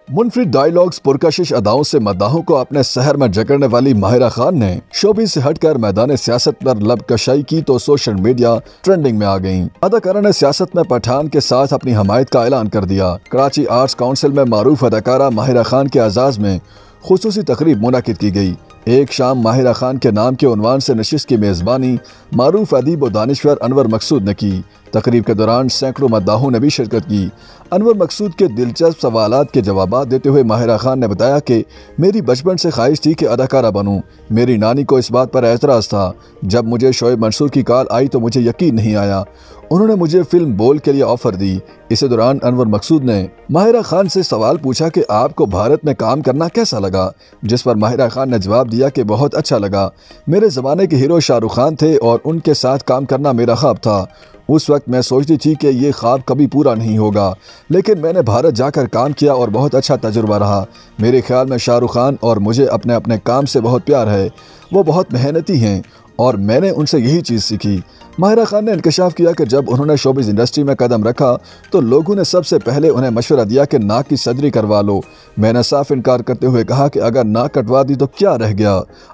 मुनफरिद dialogues, पुरकशिश अदाओं से मद्दाहों को अपने शहर में जकड़ने वाली माहिरा खान ने शोबिज़ से हटकर मैदान सियासत पर लबकशाई की तो सोशल मीडिया ट्रेंडिंग में आ गईं। अदाकारा ने सियासत में पठान के साथ अपनी हमायत का ऐलान कर दिया। कराची आर्ट्स काउंसिल में मारूफ अदाकारा माहिरा खान के एजाज़ में खुसूसी तकरीब मुनाकिद की गई। एक शाम माहिरा खान के नाम के उन्वान से नशिस्त की मेज़बानी मारूफ अदीब व दानिश्वर अनवर मकसूद ने की। तकरीब के दौरान सैकड़ों मद्दाहों ने भी शिरकत की। अनवर मकसूद के दिलचस्प सवालात के जवाबात देते हुए माहिरा खान ने बताया कि मेरी बचपन से ख्वाहिश थी कि अदाकारा बनूं। मेरी नानी को इस बात पर एतराज़ था। जब मुझे शोएब मंसूर की कॉल आई तो मुझे यकीन नहीं आया। उन्होंने मुझे फिल्म बोल के लिए ऑफर दी। इसी दौरान अनवर मकसूद ने माहिरा खान से सवाल पूछा कि आपको भारत में काम करना कैसा लगा, जिस पर माहिरा खान ने जवाब दिया कि बहुत अच्छा लगा। मेरे ज़माने के हीरो शाहरुख खान थे और उनके साथ काम करना मेरा ख्वाब था। उस वक्त मैं सोचती थी कि ये ख्वाब कभी पूरा नहीं होगा, लेकिन मैंने भारत जाकर काम किया और बहुत अच्छा तजुर्बा रहा। मेरे ख्याल में शाहरुख खान और मुझे अपने अपने काम से बहुत प्यार है। वो बहुत मेहनती हैं और मैंने उनसे यही चीज़ सीखी। माहिरा खान ने इंकशाफ किया कि जब उन्होंने शोबिज़ इंडस्ट्री में कदम रखा तो लोगों ने सबसे पहले उन्हें मशवरा दिया कि नाक की सर्जरी करवा लो। मैंने साफ इनकार करते हुए कहा कि अगर नाक कटवा दी तो क्या रह गया।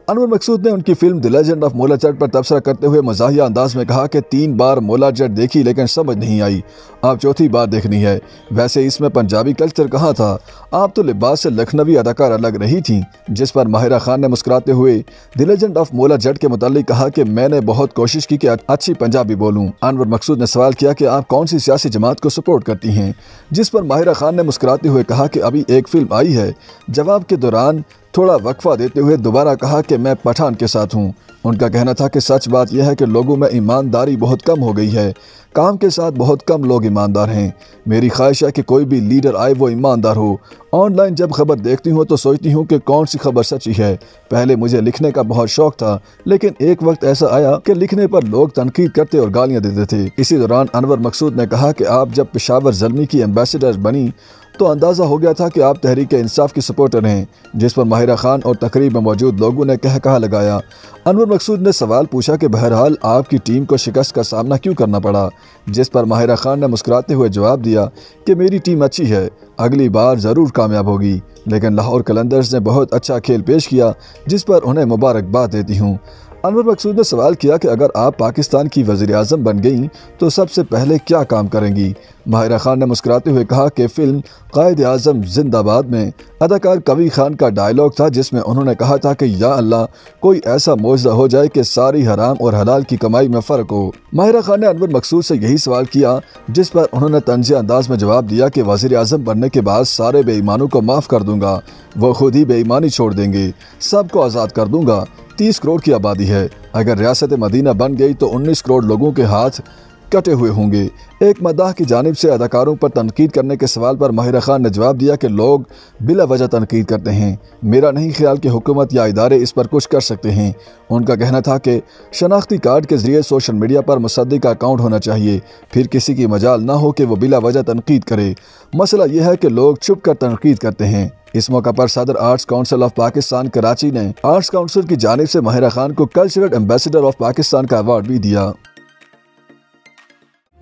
अनवर मकसूद ने उनकी फिल्म द लेजेंड ऑफ मोला जट पर तबसरा करते हुए मज़ाहिया अंदाज में कहा कि 3 बार मोला जट देखी लेकिन समझ नहीं आई, आप चौथी बार देखनी है। वैसे इसमें पंजाबी कल्चर कहाँ था, आप तो लिबास से लखनवी अदाकारा लग रही थी। जिस पर माहिरा खान ने मुस्कुराते हुए द लेजेंड ऑफ मोला जट के मुताल्लिक कहा कि मैंने बहुत कोशिश की कि अच्छी पंजाबी बोलूं। अनवर मकसूद ने सवाल किया कि आप कौन सी सियासी जमात को सपोर्ट करती हैं, जिस पर माहिरा खान ने मुस्कुराते हुए कहा कि अभी एक फिल्म आई है। जवाब के दौरान थोड़ा वक्फा देते हुए दोबारा कहा कि मैं पठान के साथ हूं। उनका कहना था कि सच बात यह है कि लोगों में ईमानदारी बहुत कम हो गई है। काम के साथ बहुत कम लोग ईमानदार हैं। मेरी ख्वाहिश है कि कोई भी लीडर आए वो ईमानदार हो। ऑनलाइन जब खबर देखती हूँ तो सोचती हूँ कि कौन सी खबर सच्ची है। पहले मुझे लिखने का बहुत शौक था, लेकिन एक वक्त ऐसा आया कि लिखने पर लोग तनकीद करते और गालियाँ देते थे। इसी दौरान अनवर मकसूद ने कहा कि आप जब पेशावर ज़ल्मी की एम्बेसडर बनी तो अंदाज़ा हो गया था कि आप तहरीक इंसाफ की सपोर्टर हैं, जिस पर माहिरा खान और तकरीब में मौजूद लोगों ने कहा लगाया। अनवर मकसूद ने सवाल पूछा कि बहरहाल आपकी टीम को शिकस्त का सामना क्यों करना पड़ा, जिस पर माहिरा खान ने मुस्कुराते हुए जवाब दिया कि मेरी टीम अच्छी है, अगली बार ज़रूर कामयाब होगी। लेकिन लाहौर कलंदर्स ने बहुत अच्छा खेल पेश किया, जिस पर उन्हें मुबारकबाद देती हूँ। अनवर मकसूद ने सवाल किया कि अगर आप पाकिस्तान की वज़ीर-ए-आज़म बन गईं तो सबसे पहले क्या काम करेंगी। माहिरा खान ने मुस्कुराते हुए कहा कि फिल्म कायद-ए-आज़म जिंदाबाद में अदाकार कवी खान का डायलॉग था, जिसमें उन्होंने कहा था कि या अल्लाह कोई ऐसा मौजज़ा हो जाए कि सारी हराम और हलाल की कमाई में फ़र्क हो। माहिरा खान ने अनवर मकसूद से यही सवाल किया, जिस पर उन्होंने तंज़िया अंदाज में जवाब दिया कि वज़ीर-ए-आज़म बनने के बाद सारे बेईमानों को माफ़ कर दूंगा, वो खुद ही बेईमानी छोड़ देंगे, सबको आज़ाद कर दूंगा। 30 करोड़ की आबादी है, अगर रियासत मदीना बन गई तो 19 करोड़ लोगों के हाथ कटे हुए होंगे। एक मद्दाह की जानिब से अदाकारों पर तनकीद करने के सवाल पर माहिरा खान ने जवाब दिया कि लोग बिला वजह तनकीद करते हैं। मेरा नहीं ख्याल कि हुकूमत या इदारे इस पर कुछ कर सकते हैं। उनका कहना था कि शनाख्ती कार्ड के जरिए सोशल मीडिया पर मुसद्दिक का अकाउंट होना चाहिए, फिर किसी की मजाल ना हो कि वो बिला वजह तनकीद करे। मसला यह है कि लोग छुप कर तनकीद करते हैं। इस मौका पर सदर arts council of Pakistan Karachi ने आर्ट्स काउंसिल की जानिब से माहिरा खान को कल्चरल एम्बेसडर ऑफ पाकिस्तान का अवार्ड भी दिया।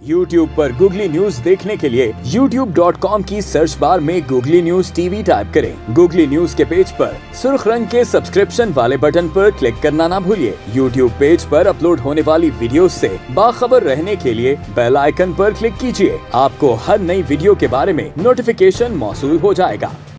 YouTube पर गूगली न्यूज देखने के लिए youtube.com की सर्च बार में गूगली न्यूज टीवी टाइप करें। गूगली न्यूज के पेज पर सुर्ख रंग के सब्सक्रिप्शन वाले बटन पर क्लिक करना ना भूलिए। YouTube पेज पर अपलोड होने वाली वीडियोस से बाखबर रहने के लिए बेल आइकन पर क्लिक कीजिए। आपको हर नई वीडियो के बारे में नोटिफिकेशन मौसूल हो जाएगा।